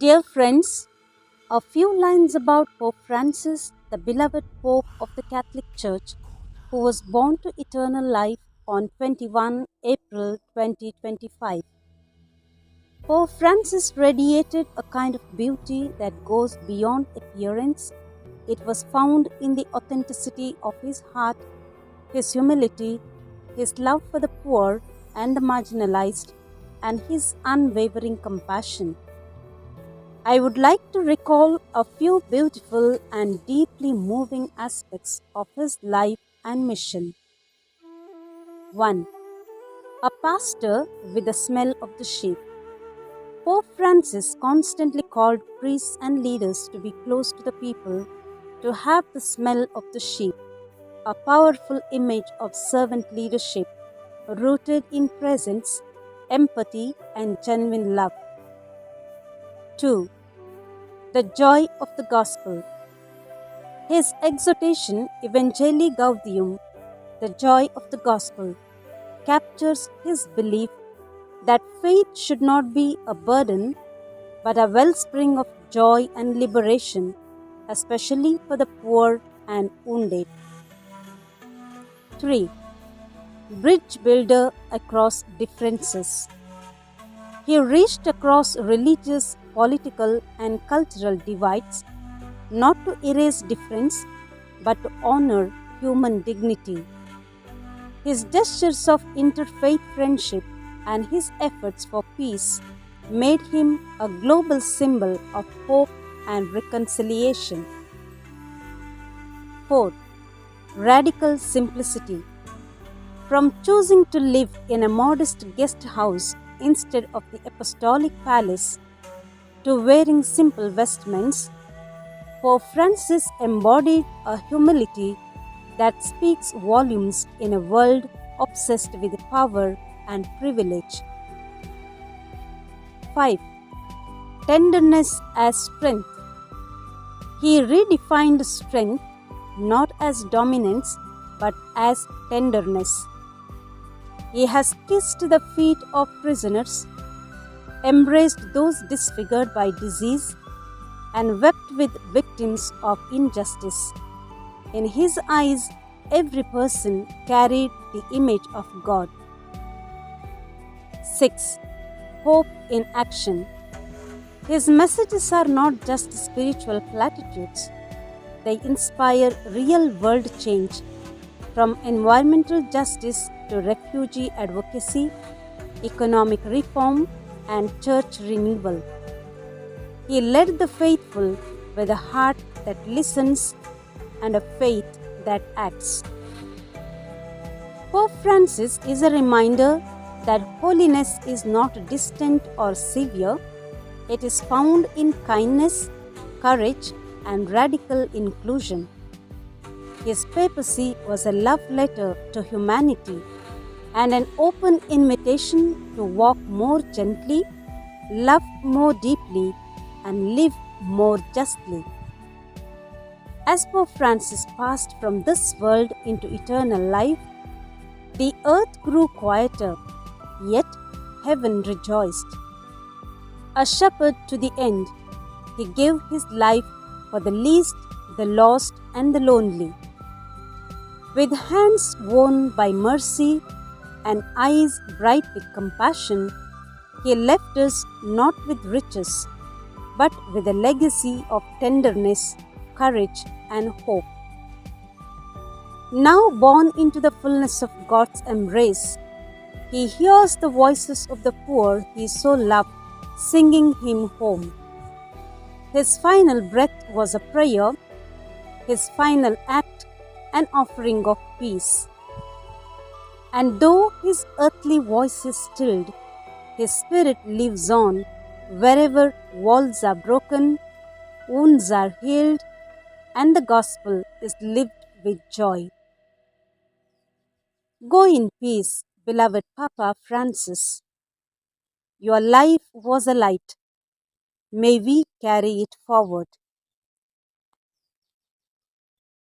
Dear friends, a few lines about Pope Francis, the beloved Pope of the Catholic Church, who was born to eternal life on 21 April 2025. Pope Francis radiated a kind of beauty that goes beyond appearance. It was found in the authenticity of his heart, his humility, his love for the poor and the marginalized, and his unwavering compassion. I would like to recall a few beautiful and deeply moving aspects of his life and mission. 1. A pastor with the smell of the sheep. Pope Francis constantly called priests and leaders to be close to the people, to have the smell of the sheep, a powerful image of servant leadership rooted in presence, empathy, and genuine love. 2. The joy of the gospel. His exhortation, Evangelii Gaudium, the joy of the gospel, captures his belief that faith should not be a burden but a wellspring of joy and liberation, especially for the poor and wounded. 3. Bridge builder across differences. He reached across religious, political, and cultural divides, not to erase difference, but to honor human dignity. His gestures of interfaith friendship and his efforts for peace made him a global symbol of hope and reconciliation. 4. Radical simplicity. From choosing to live in a modest guest house instead of the apostolic palace to wearing simple vestments, Pope Francis embodied a humility that speaks volumes in a world obsessed with power and privilege. 5. Tenderness as strength. He redefined strength not as dominance but as tenderness. He has kissed the feet of prisoners, embraced those disfigured by disease, and wept with victims of injustice. In his eyes, every person carried the image of God. 6. Hope in action. His messages are not just spiritual platitudes. They inspire real-world change, from environmental justice to refugee advocacy, economic reform, and church renewal. He led the faithful with a heart that listens and a faith that acts. Pope Francis is a reminder that holiness is not distant or severe. It is found in kindness, courage, and radical inclusion. His papacy was a love letter to humanity and an open invitation to walk more gently, love more deeply, and live more justly. As Pope Francis passed from this world into eternal life, the earth grew quieter, yet heaven rejoiced. A shepherd to the end, he gave his life for the least, the lost, and the lonely. With hands worn by mercy and eyes bright with compassion, he left us not with riches, but with a legacy of tenderness, courage, and hope. Now born into the fullness of God's embrace, he hears the voices of the poor he so loved singing him home. His final breath was a prayer, his final act an offering of peace. And though his earthly voice is stilled, his spirit lives on wherever walls are broken, wounds are healed, and the gospel is lived with joy. Go in peace, beloved Papa Francis. Your life was a light. May we carry it forward.